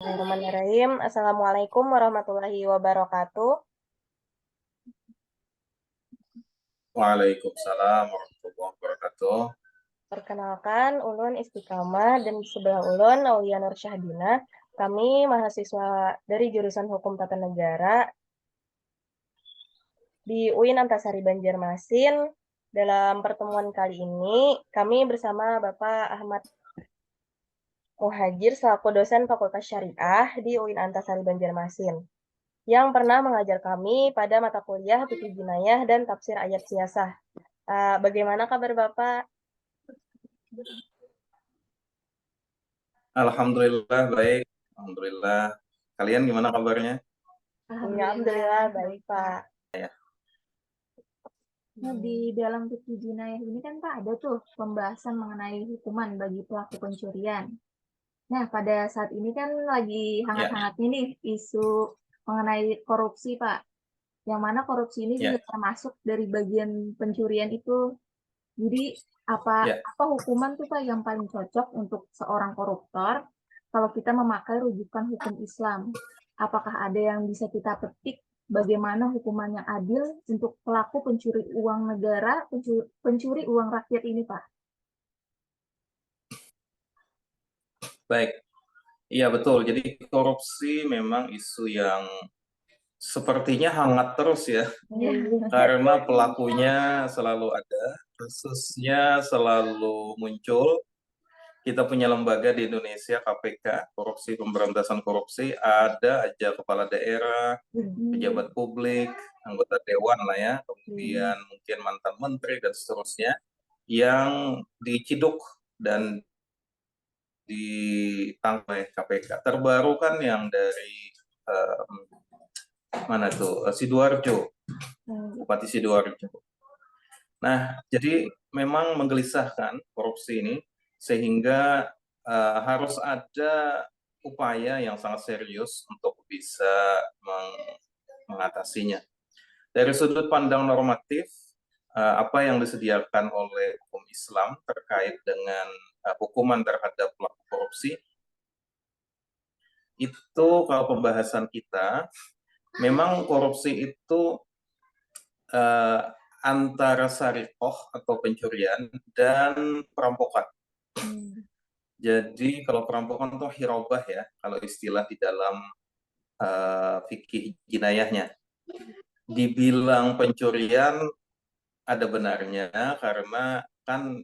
Bismillahirrahmanirrahim. Assalamualaikum warahmatullahi wabarakatuh. Waalaikumsalam warahmatullahi wabarakatuh. Perkenalkan, Ulun Istiqamah dan di sebelah Ulun Aulia Nur Syahdina. Kami mahasiswa dari jurusan Hukum Tata Negara di UIN Antasari Banjarmasin. Dalam pertemuan kali ini, kami bersama Bapak Ahmad Muhajir selaku dosen Fakultas Syariah di UIN Antasari Banjarmasin, yang pernah mengajar kami pada mata kuliah Fikih Jinayah dan Tafsir Ayat Siyasah. Bagaimana kabar Bapak? Alhamdulillah baik. Alhamdulillah. Kalian gimana kabarnya? Alhamdulillah baik Pak. Nah, di dalam fikih jinayah ini kan Pak ada tuh pembahasan mengenai hukuman bagi pelaku pencurian. Nah, pada saat ini kan lagi Ya, hangat-hangatnya nih isu mengenai korupsi Pak. Yang mana korupsi ini juga ya, termasuk dari bagian pencurian itu. Jadi apa ya. apa hukuman tuh Pak yang paling cocok untuk seorang koruptor kalau kita memakai rujukan hukum Islam? Apakah ada yang bisa kita petik bagaimana hukuman yang adil untuk pelaku pencuri uang negara, pencuri uang rakyat ini, Pak? Baik. Iya betul. Jadi korupsi memang isu yang sepertinya hangat terus ya. Karena pelakunya selalu ada, kasusnya selalu muncul. Kita punya lembaga di Indonesia, KPK, Korupsi Pemberantasan Korupsi, ada aja kepala daerah, pejabat publik, anggota dewan lah ya, kemudian mungkin mantan menteri dan seterusnya yang diciduk dan ditangkap oleh KPK. Terbaru kan yang dari mana tuh Sidoarjo, Bupati Sidoarjo. Nah, jadi memang menggelisahkan korupsi ini sehingga harus ada upaya yang sangat serius untuk bisa mengatasinya. Dari sudut pandang normatif, apa yang disediakan oleh hukum Islam terkait dengan hukuman terhadap pelaku korupsi, itu kalau pembahasan kita, memang korupsi itu uh, antara sarikoh atau pencurian dan perampokan. Jadi kalau perampokan itu hirobah ya, kalau istilah di dalam fikih jinayahnya. Dibilang pencurian ada benarnya karena kan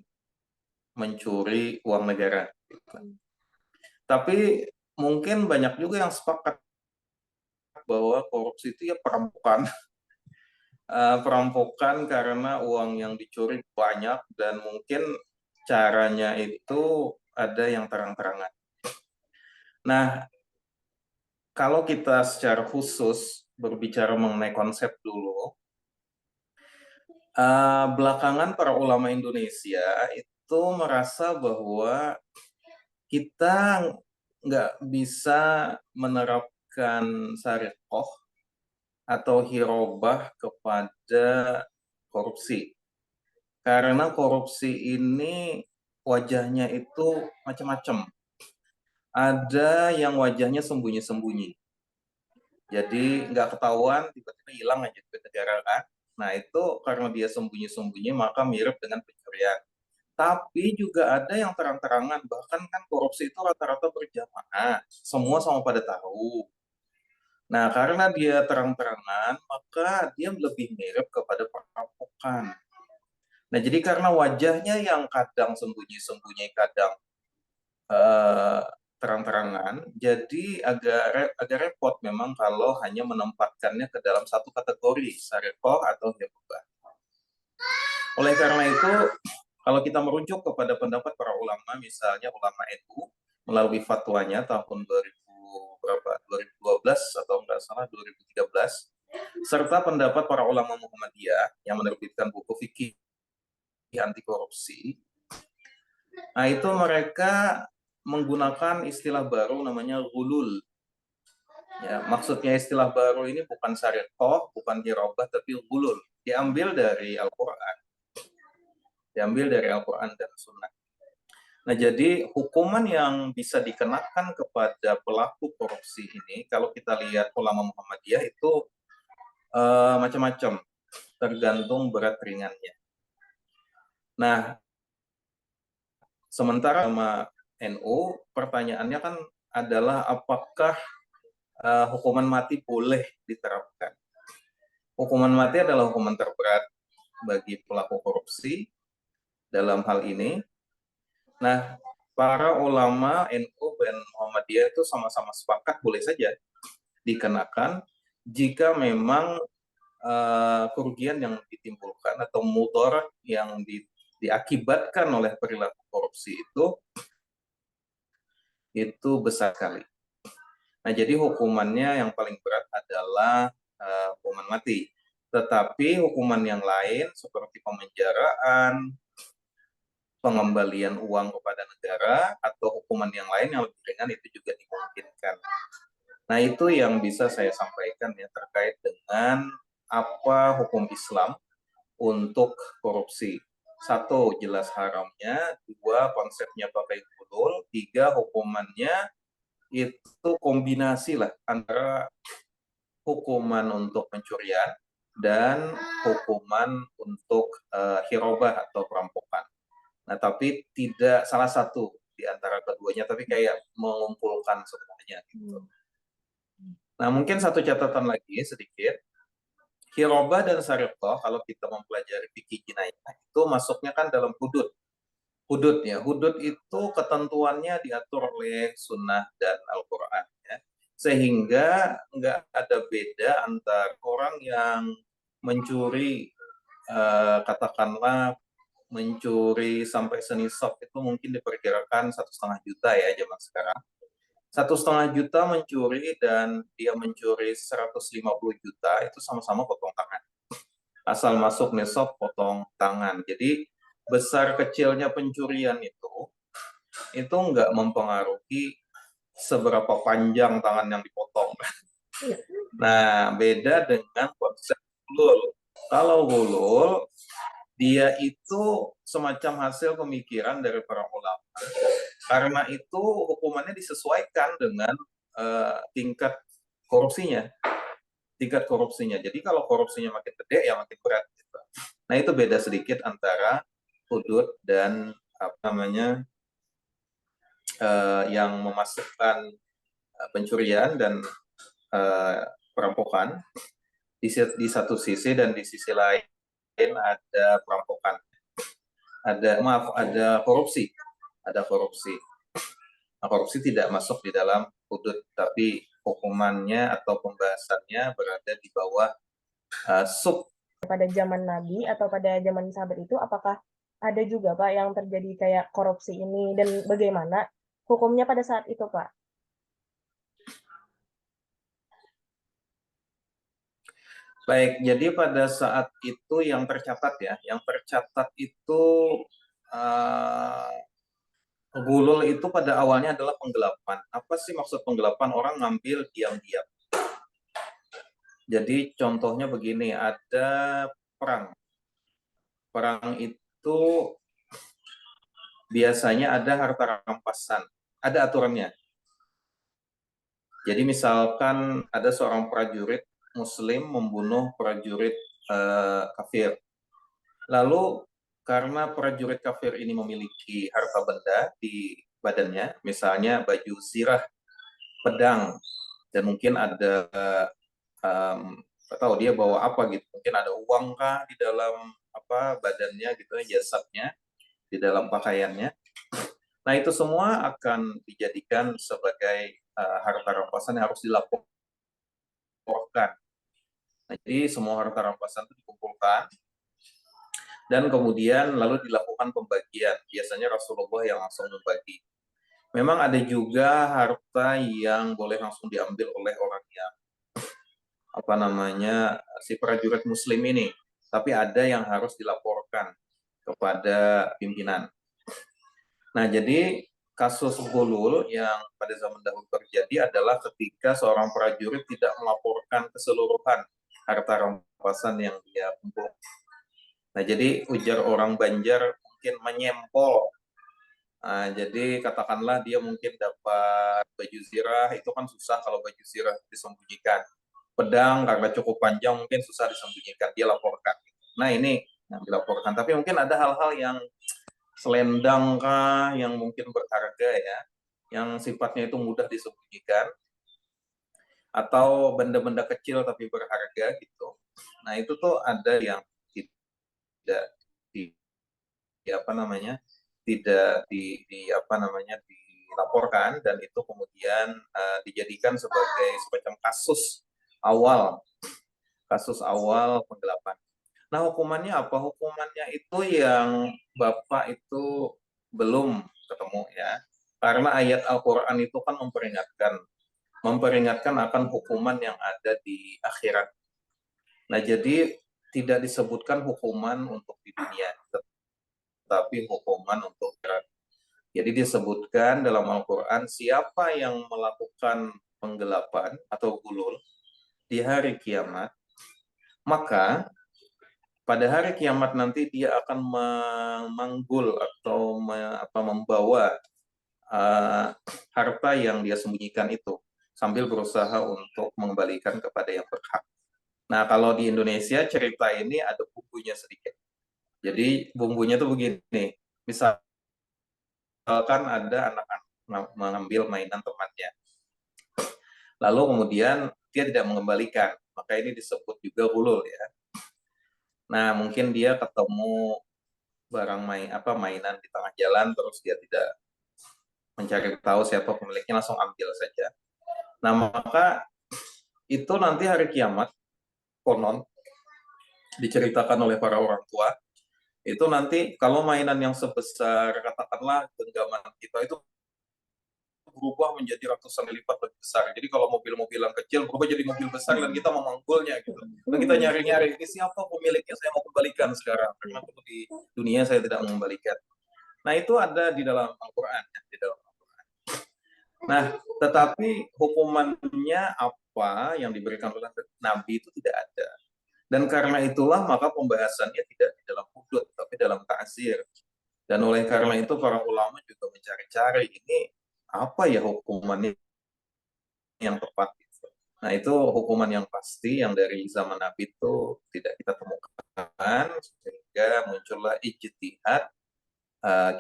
mencuri uang negara. Tapi mungkin banyak juga yang sepakat bahwa korupsi itu ya perampokan. Perampokan karena uang yang dicuri banyak dan mungkin caranya itu ada yang terang-terangan. Nah, kalau kita secara khusus berbicara mengenai konsep dulu, belakangan para ulama Indonesia itu merasa bahwa kita nggak bisa menerapkan syariah atau hirobah kepada korupsi. Karena korupsi ini wajahnya itu macam-macam. Ada yang wajahnya sembunyi-sembunyi. Jadi nggak ketahuan, tiba-tiba hilang aja duit negara kan. Nah itu karena dia sembunyi-sembunyi maka mirip dengan pencurian. Tapi juga ada yang terang-terangan, bahkan kan korupsi itu rata-rata berjamaah, semua sama pada tahu. Nah karena dia terang-terangan, maka dia lebih mirip kepada perampokan. Nah jadi karena wajahnya yang kadang sembunyi-sembunyi, kadang eh, terang-terangan, jadi agak repot memang kalau hanya menempatkannya ke dalam satu kategori, syariah atau hirubah. Oleh karena itu, kalau kita merujuk kepada pendapat para ulama, misalnya ulama NU melalui fatwanya tahun 2012 atau enggak salah 2013, serta pendapat para ulama Muhammadiyah yang menerbitkan buku fikih anti korupsi. Nah, itu mereka menggunakan istilah baru namanya gulul. Ya, maksudnya istilah baru ini bukan syariah, bukan hirobah, tapi gulul. Diambil dari Al-Quran dan Sunnah. Nah, jadi hukuman yang bisa dikenakan kepada pelaku korupsi ini, kalau kita lihat ulama Muhammadiyah itu macam-macam, tergantung berat ringannya. Nah, sementara sama NU, pertanyaannya kan adalah apakah hukuman mati boleh diterapkan? Hukuman mati adalah hukuman terberat bagi pelaku korupsi dalam hal ini. Nah, para ulama NU dan Muhammadiyah itu sama-sama sepakat boleh saja dikenakan jika memang kerugian yang ditimbulkan atau mudarat yang diakibatkan oleh perilaku korupsi itu besar sekali. Nah, jadi hukumannya yang paling berat adalah hukuman mati. Tetapi hukuman yang lain seperti pemenjaraan, pengembalian uang kepada negara, atau hukuman yang lain yang lebih ringan itu juga dimungkinkan. Nah, itu yang bisa saya sampaikan ya terkait dengan apa hukum Islam untuk korupsi. Satu, jelas haramnya. Dua, konsepnya pakai gulul. Tiga, hukumannya itu kombinasi lah antara hukuman untuk pencurian dan hukuman untuk hirobah atau perampokan. Nah, tapi tidak salah satu di antara keduanya, tapi kayak mengumpulkan semuanya gitu. Nah, mungkin satu catatan lagi sedikit. Hirobah dan sariqah kalau kita mempelajari fikih jinayah itu masuknya kan dalam hudud. Hudud ya, hudud itu ketentuannya diatur oleh sunnah dan Al-Quran ya. Sehingga nggak ada beda antara orang yang mencuri katakanlah mencuri sampai senisab itu mungkin diperkirakan 1,5 juta ya zaman sekarang. 1,5 juta mencuri dan dia mencuri 150 juta itu sama-sama potong tangan. Asal masuk nisab potong tangan. Jadi besar kecilnya pencurian itu nggak mempengaruhi seberapa panjang tangan yang dipotong. Nah, beda dengan konsep gulul. Kalau gulul, dia itu semacam hasil pemikiran dari para ulama. Karena itu hukumannya disesuaikan dengan tingkat korupsinya. Tingkat korupsinya. Jadi kalau korupsinya makin gede, ya makin berat. Gitu. Nah, itu beda sedikit antara hudud dan apa namanya yang memasukkan pencurian dan perampokan di satu sisi, dan di sisi lain ada perampokan, ada korupsi, Nah, korupsi tidak masuk di dalam hudud, tapi hukumannya atau pembahasannya berada di bawah sub. Pada zaman Nabi atau pada zaman sahabat itu, apakah ada juga Pak yang terjadi kayak korupsi ini, dan bagaimana hukumnya pada saat itu Pak? Baik, jadi pada saat itu yang tercatat itu gulul itu pada awalnya adalah penggelapan. Apa sih maksud penggelapan? Orang ngambil diam-diam. Jadi contohnya begini, ada perang. Perang itu biasanya ada harta rampasan, ada aturannya. Jadi misalkan ada seorang prajurit Muslim membunuh prajurit kafir. Lalu karena prajurit kafir ini memiliki harta benda di badannya, misalnya baju zirah, pedang, dan mungkin ada tahu dia bawa apa gitu, mungkin ada uang kah di dalam badannya gitu, jasadnya di dalam pakaiannya. Nah, itu semua akan dijadikan sebagai harta rampasan yang harus dilaporkan. Nah, jadi semua harta rampasan itu dikumpulkan dan kemudian lalu dilakukan pembagian. Biasanya Rasulullah yang langsung membagi. Memang ada juga harta yang boleh langsung diambil oleh orang yang si prajurit Muslim ini, tapi ada yang harus dilaporkan kepada pimpinan. Nah, jadi kasus gulul yang pada zaman dahulu terjadi adalah ketika seorang prajurit tidak melaporkan keseluruhan harta rampasan yang dia kumpulkan. Nah, jadi ujar orang Banjar mungkin menyempol Jadi katakanlah dia mungkin dapat baju zirah, itu kan susah kalau baju zirah disembunyikan. Pedang karena cukup panjang mungkin susah disembunyikan, dia laporkan. Nah ini yang dilaporkan. Tapi mungkin ada hal-hal yang selendang kah, yang mungkin berharga ya, yang sifatnya itu mudah disembunyikan, atau benda-benda kecil tapi berharga gitu. Nah itu tuh ada yang tidak di apa namanya tidak dilaporkan, dan itu kemudian dijadikan sebagai semacam kasus awal penggelapan. Nah hukumannya apa? Hukumannya itu yang Bapak itu belum ketemu ya, karena ayat Al-Quran itu kan memperingatkan akan hukuman yang ada di akhirat. Nah jadi tidak disebutkan hukuman untuk di dunia, tetapi hukuman untuk akhirat. Jadi disebutkan dalam Al-Quran, siapa yang melakukan penggelapan atau gulul di hari kiamat, maka pada hari kiamat nanti dia akan memanggul atau membawa harta yang dia sembunyikan itu, sambil berusaha untuk mengembalikan kepada yang berhak. Nah, kalau di Indonesia cerita ini ada bumbunya sedikit. Jadi bumbunya tuh begini, misalkan ada anak-anak mengambil mainan temannya, lalu kemudian dia tidak mengembalikan, maka ini disebut juga gulul ya. Nah, mungkin dia ketemu barang mainan di tengah jalan, terus dia tidak mencari tahu siapa pemiliknya, langsung ambil saja. Nah, maka itu nanti hari kiamat, konon diceritakan oleh para orang tua, itu nanti kalau mainan yang sebesar katakanlah genggaman kita itu berubah menjadi ratusan lipat lebih besar. Jadi kalau mobil-mobilan kecil berubah jadi mobil besar dan kita memanggulnya gitu. Dan kita nyari-nyari, ini siapa pemiliknya, saya mau kembalikan sekarang. Karena itu di dunia saya tidak mengembalikan. Nah itu ada di dalam Al-Quran. Nah tetapi hukumannya apa yang diberikan oleh Nabi itu tidak ada. Dan karena itulah maka pembahasannya tidak di dalam hudud, tapi dalam ta'zir. Dan oleh karena itu para ulama juga mencari-cari ini apa ya hukumannya yang tepat. Nah itu hukuman yang pasti yang dari zaman Nabi itu tidak kita temukan, sehingga muncullah ijtihad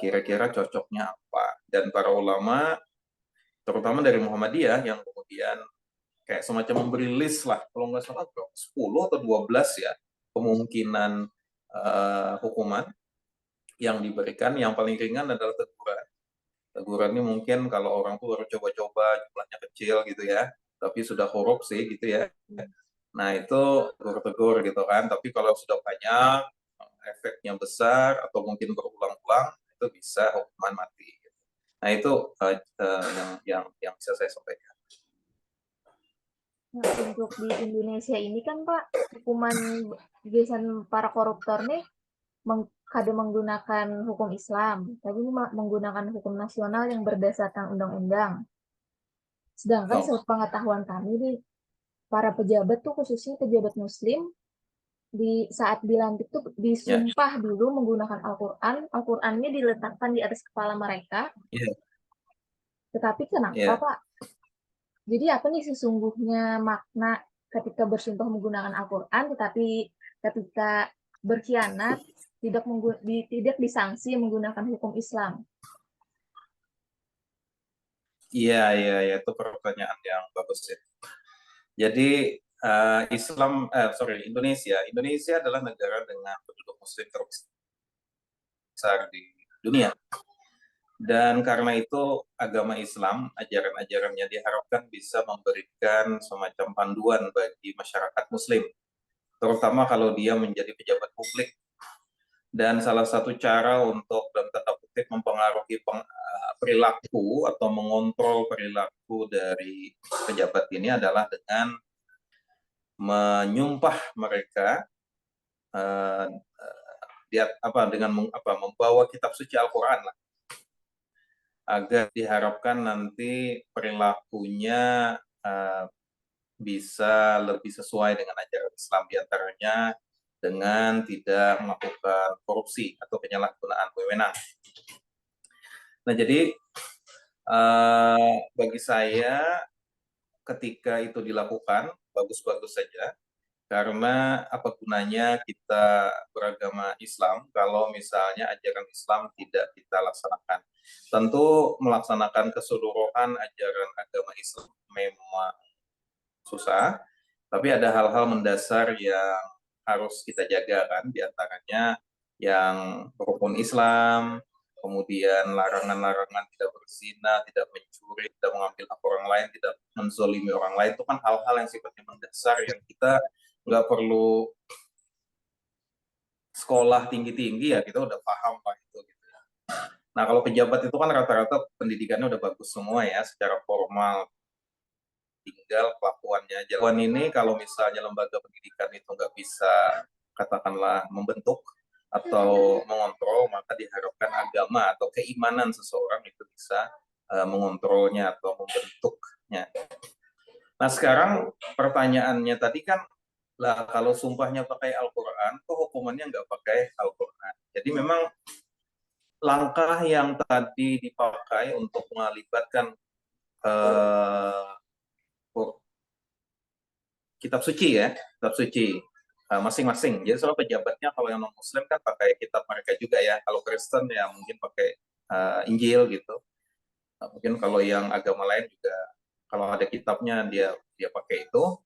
kira-kira cocoknya apa. Dan para ulama, terutama dari Muhammadiyah, yang kemudian kayak semacam memberi list lah, kalau nggak salah 10 atau 12 ya, kemungkinan hukuman yang diberikan. Yang paling ringan adalah teguran. Teguran ini mungkin kalau orang tuh baru coba-coba, jumlahnya kecil gitu ya, tapi sudah korupsi gitu ya. Nah itu tegur-tegur gitu kan. Tapi kalau sudah banyak, efeknya besar atau mungkin berulang-ulang, itu bisa hukuman mati. Nah itu yang bisa saya sampaikan. Nah, untuk di Indonesia ini kan Pak, hukuman biasanya para koruptor nih kadang menggunakan hukum Islam, tapi ini menggunakan hukum nasional yang berdasarkan undang-undang. Sedangkan Oh. sepengetahuan kami nih, para pejabat tuh khususnya pejabat Muslim di saat dilantik tuh disumpah dulu menggunakan Al-Quran, Al-Qurannya diletakkan di atas kepala mereka. Tetapi kenapa Pak? Jadi apa nih sesungguhnya makna ketika bersumpah menggunakan Al-Quran, tetapi ketika berkhianat tidak disanksi menggunakan hukum Islam? Iya, itu pertanyaan yang bagus ya. Jadi Indonesia adalah negara dengan penduduk Muslim terbesar di dunia. Dan karena itu agama Islam, ajaran-ajarannya diharapkan bisa memberikan semacam panduan bagi masyarakat Muslim, terutama kalau dia menjadi pejabat publik. Dan salah satu cara untuk dalam tanda kutip mempengaruhi perilaku atau mengontrol perilaku dari pejabat ini adalah dengan menyumpah mereka dengan membawa kitab suci Al-Quran lah, agar diharapkan nanti perilakunya bisa lebih sesuai dengan ajaran Islam, diantaranya dengan tidak melakukan korupsi atau penyalahgunaan wewenang. Nah, jadi bagi saya ketika itu dilakukan bagus-bagus saja, karena apa gunanya kita beragama Islam kalau misalnya ajaran Islam tidak kita laksanakan. Tentu melaksanakan keseluruhan ajaran agama Islam memang susah, tapi ada hal-hal mendasar yang harus kita jaga kan, diantaranya yang rukun Islam, kemudian larangan-larangan tidak berzina, tidak mencuri, tidak mengambil hak orang lain, tidak menzolimi orang lain, itu kan hal-hal yang sifatnya mendasar yang kita nggak perlu sekolah tinggi-tinggi, ya kita udah paham lah itu gitu ya. Nah, kalau pejabat itu kan rata-rata pendidikannya udah bagus semua ya secara formal, tinggal kelakuannya aja. Kelakuan ini kalau misalnya lembaga pendidikan itu nggak bisa katakanlah membentuk atau mengontrol, maka diharapkan agama atau keimanan seseorang itu bisa mengontrolnya atau membentuknya. Nah, sekarang pertanyaannya tadi kan, lah kalau sumpahnya pakai Al-Quran, kok hukumannya nggak pakai Al-Quran? Jadi memang langkah yang tadi dipakai untuk melibatkan kitab suci ya, kitab suci masing-masing. Jadi soal pejabatnya kalau yang non Muslim kan pakai kitab mereka juga ya. Kalau Kristen ya mungkin pakai Injil gitu. Mungkin kalau yang agama lain juga kalau ada kitabnya dia pakai itu.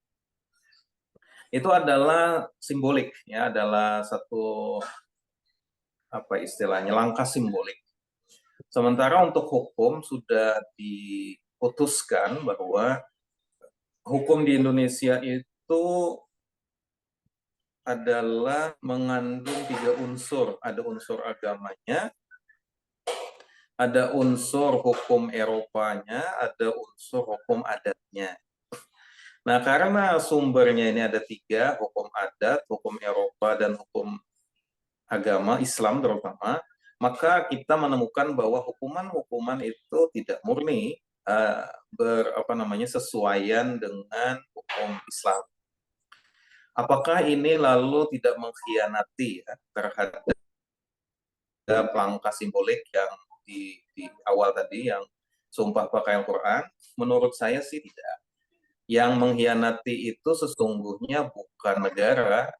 Itu adalah simbolik ya, adalah satu apa istilahnya langkah simbolik. Sementara untuk hukum sudah diputuskan bahwa hukum di Indonesia itu adalah mengandung 3 unsur. Ada unsur agamanya, ada unsur hukum Eropanya, ada unsur hukum adatnya. Nah, karena sumbernya ini ada 3, hukum adat, hukum Eropa, dan hukum agama, Islam terutama, maka kita menemukan bahwa hukuman-hukuman itu tidak murni sesuaian dengan hukum Islam. Apakah ini lalu tidak mengkhianati ya, terhadap langkah simbolik yang di awal tadi, yang sumpah pakai Al-Quran? Menurut saya sih tidak. Yang mengkhianati itu sesungguhnya bukan negara,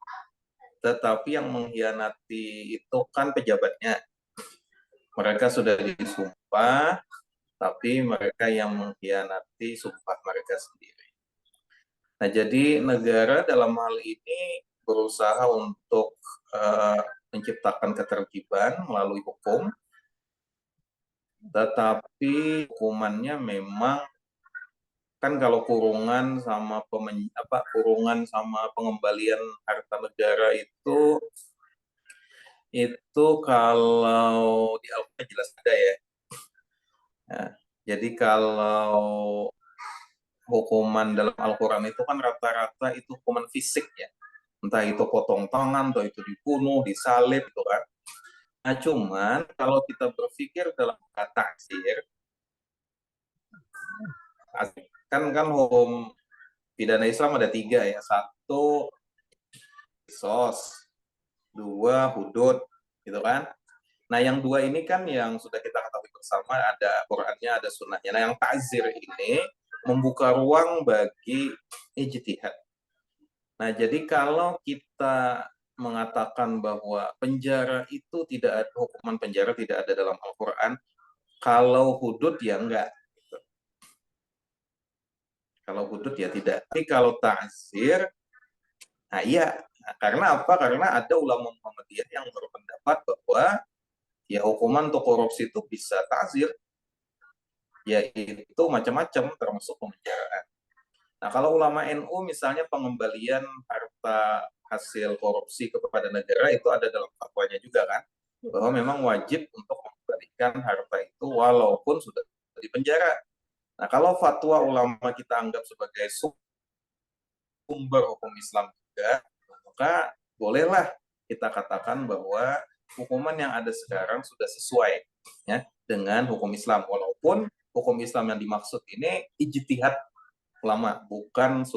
tetapi yang mengkhianati itu kan pejabatnya. Mereka sudah disumpah, tapi mereka yang mengkhianati sumpah mereka sendiri. Nah, jadi negara dalam hal ini berusaha untuk menciptakan ketertiban melalui hukum, tetapi hukumannya memang kan kalau kurungan sama pengembalian harta negara itu kalau di Al-Quran jelas ada ya. Nah, jadi kalau hukuman dalam Al-Quran itu kan rata-rata itu hukuman fisik ya. Entah itu potong tangan, atau itu dibunuh, disalib, gitu kan. Nah, cuman kalau kita berpikir dalam kata taksir, kan hukum pidana Islam ada 3 ya. 1, qisas, 2, hudud, gitu kan. Nah, yang 2 ini kan yang sudah kita ketahui bersama, ada Qurannya, ada sunnahnya. Nah, yang ta'zir ini membuka ruang bagi ijtihad. Nah, jadi kalau kita mengatakan bahwa penjara itu tidak ada, hukuman penjara tidak ada dalam Al-Quran, kalau hudud ya enggak. Kalau hudud ya tidak. Tapi kalau ta'zir, nah iya. Nah, karena apa? Karena ada ulama Muhammadiyah yang berpendapat bahwa ya hukuman untuk korupsi itu bisa ta'zir. Yaitu macam-macam termasuk pemenjaraan. Nah, kalau ulama NU misalnya pengembalian harta hasil korupsi kepada negara itu ada dalam fatwanya juga kan, bahwa memang wajib untuk mengembalikan harta itu walaupun sudah dipenjara. Nah, kalau fatwa ulama kita anggap sebagai sumber hukum Islam juga, maka bolehlah kita katakan bahwa hukuman yang ada sekarang sudah sesuai ya dengan hukum Islam, walaupun hukum Islam yang dimaksud ini ijtihad ulama, bukan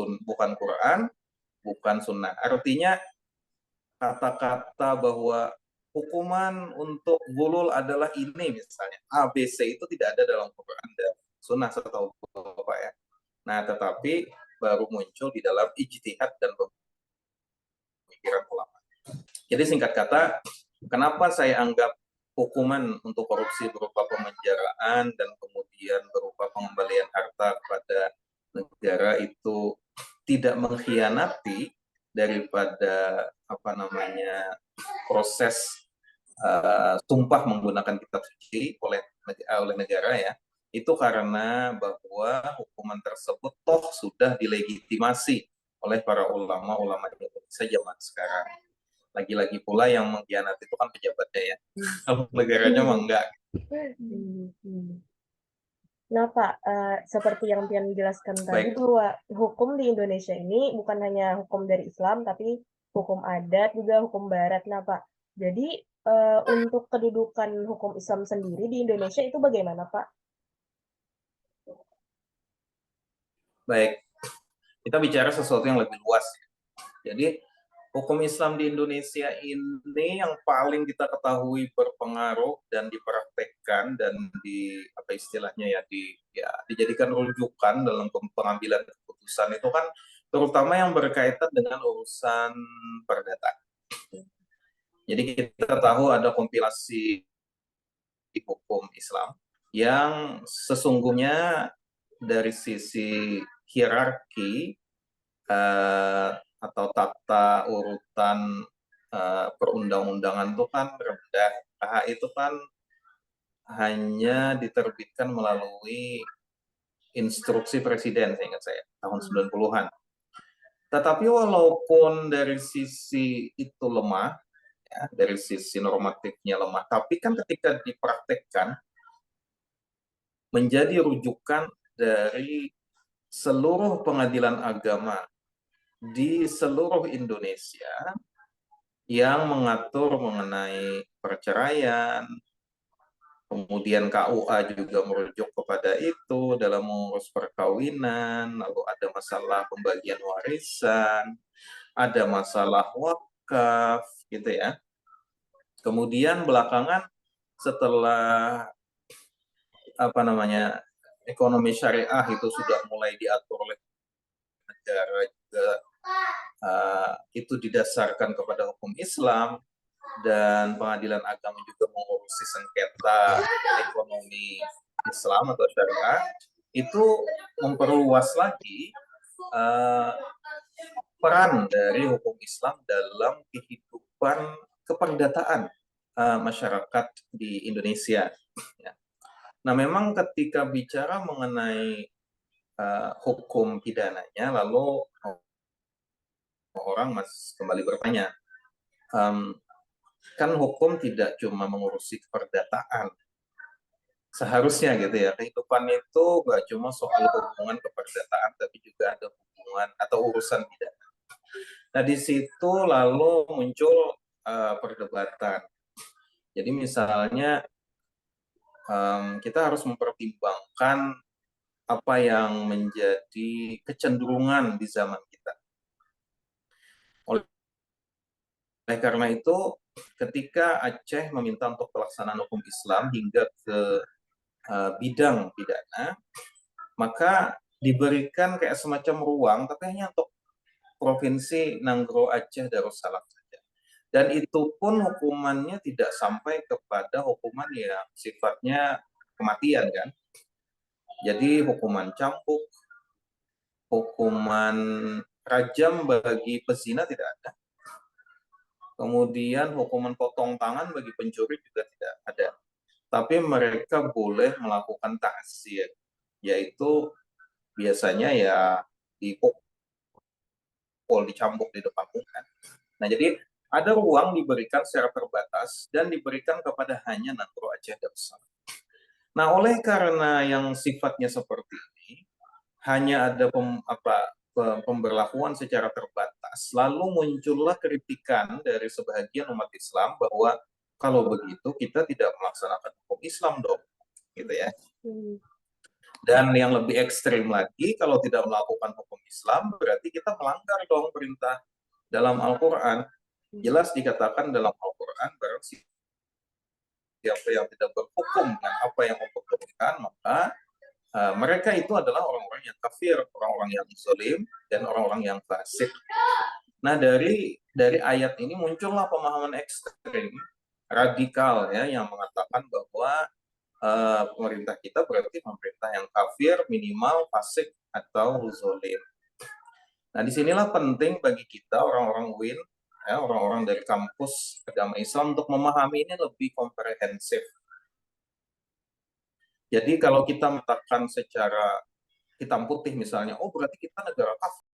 Quran, bukan sunnah. Artinya kata-kata bahwa hukuman untuk gulul adalah ini misalnya. A, B, C itu tidak ada dalam Quran dan Sunnah setahu Bapak ya. Nah, tetapi baru muncul di dalam ijtihad dan pemikiran ulama. Jadi singkat kata, kenapa saya anggap hukuman untuk korupsi berupa pemenjaraan dan kemudian berupa pengembalian harta kepada negara itu tidak mengkhianati daripada proses sumpah menggunakan kitab suci oleh negara ya, itu karena bahwa hukuman tersebut toh sudah dilegitimasi oleh para ulama-ulama Indonesia zaman sekarang. Lagi-lagi pula yang mengkhianati itu kan pejabatnya ya, kalau negaranya mah enggak. Nah Pak, seperti yang Pian jelaskan tadi Baik. bahwa hukum di Indonesia ini bukan hanya hukum dari Islam, tapi hukum adat juga hukum Barat. Nah Pak, jadi untuk kedudukan hukum Islam sendiri di Indonesia itu bagaimana Pak? Baik, kita bicara sesuatu yang lebih luas. Jadi hukum Islam di Indonesia ini yang paling kita ketahui berpengaruh dan dipraktekkan dan dijadikan rujukan dalam pengambilan keputusan itu kan terutama yang berkaitan dengan urusan perdata. Jadi kita tahu ada kompilasi hukum Islam yang sesungguhnya dari sisi hierarki atau tata urutan perundang-undangan itu kan rendah. itu kan hanya diterbitkan melalui instruksi presiden, seingat saya, tahun 90-an. Tetapi walaupun dari sisi itu lemah, ya, dari sisi normatifnya lemah, tapi kan ketika dipraktekkan menjadi rujukan dari seluruh pengadilan agama di seluruh Indonesia yang mengatur mengenai perceraian, kemudian KUA juga merujuk kepada itu dalam mengurus perkawinan, lalu ada masalah pembagian warisan, ada masalah wakaf, gitu ya. Kemudian belakangan setelah ekonomi syariah itu sudah mulai diatur oleh negara juga, itu didasarkan kepada hukum Islam, dan pengadilan agama juga mengurusi sengketa ekonomi Islam atau syariah, itu memperluas lagi peran dari hukum Islam dalam kehidupan keperdataan masyarakat di Indonesia. Nah, memang ketika bicara mengenai hukum pidananya, lalu orang kembali bertanya, kan hukum tidak cuma mengurusi keperdataan. Seharusnya gitu ya, kehidupan itu gak cuma soal hubungan keperdataan, tapi juga ada hubungan atau urusan pidana. Nah, di situ lalu muncul perdebatan. Jadi misalnya kita harus mempertimbangkan apa yang menjadi kecenderungan di zaman kita. Oleh karena itu, ketika Aceh meminta untuk pelaksanaan hukum Islam hingga ke bidang pidana, maka diberikan kayak semacam ruang, tapi hanya untuk Provinsi Nanggro Aceh Darussalam saja. Dan itu pun hukumannya tidak sampai kepada hukuman yang sifatnya kematian kan. Jadi hukuman cambuk, hukuman rajam bagi pezina tidak ada. Kemudian hukuman potong tangan bagi pencuri juga tidak ada. Tapi mereka boleh melakukan ta'zir, yaitu biasanya ya dicambuk di depan muka. Nah, jadi ada ruang diberikan secara terbatas dan diberikan kepada hanya Nanggro Aceh Darussalam. Nah, oleh karena yang sifatnya seperti ini, hanya ada pemberlakuan secara terbatas, lalu muncullah kritikan dari sebagian umat Islam bahwa kalau begitu kita tidak melaksanakan hukum Islam dong, gitu ya. Dan yang lebih ekstrim lagi, kalau tidak melakukan hukum Islam berarti kita melanggar dong perintah dalam Al-Quran. Jelas dikatakan dalam Al-Quran, barang siapa yang tidak berhukum dengan apa yang Allah turunkan, maka mereka itu adalah orang-orang yang kafir, orang-orang yang zalim, dan orang-orang yang fasik. Nah, dari ayat ini muncullah pemahaman ekstrim, radikal ya, yang mengatakan bahwa pemerintah kita berarti pemerintah yang kafir, minimal fasik atau zalim. Nah, disinilah penting bagi kita orang-orang WIN, ya, orang-orang dari kampus agama Islam untuk memahami ini lebih komprehensif. Jadi kalau kita mengatakan secara hitam putih misalnya, oh berarti kita negara kafir,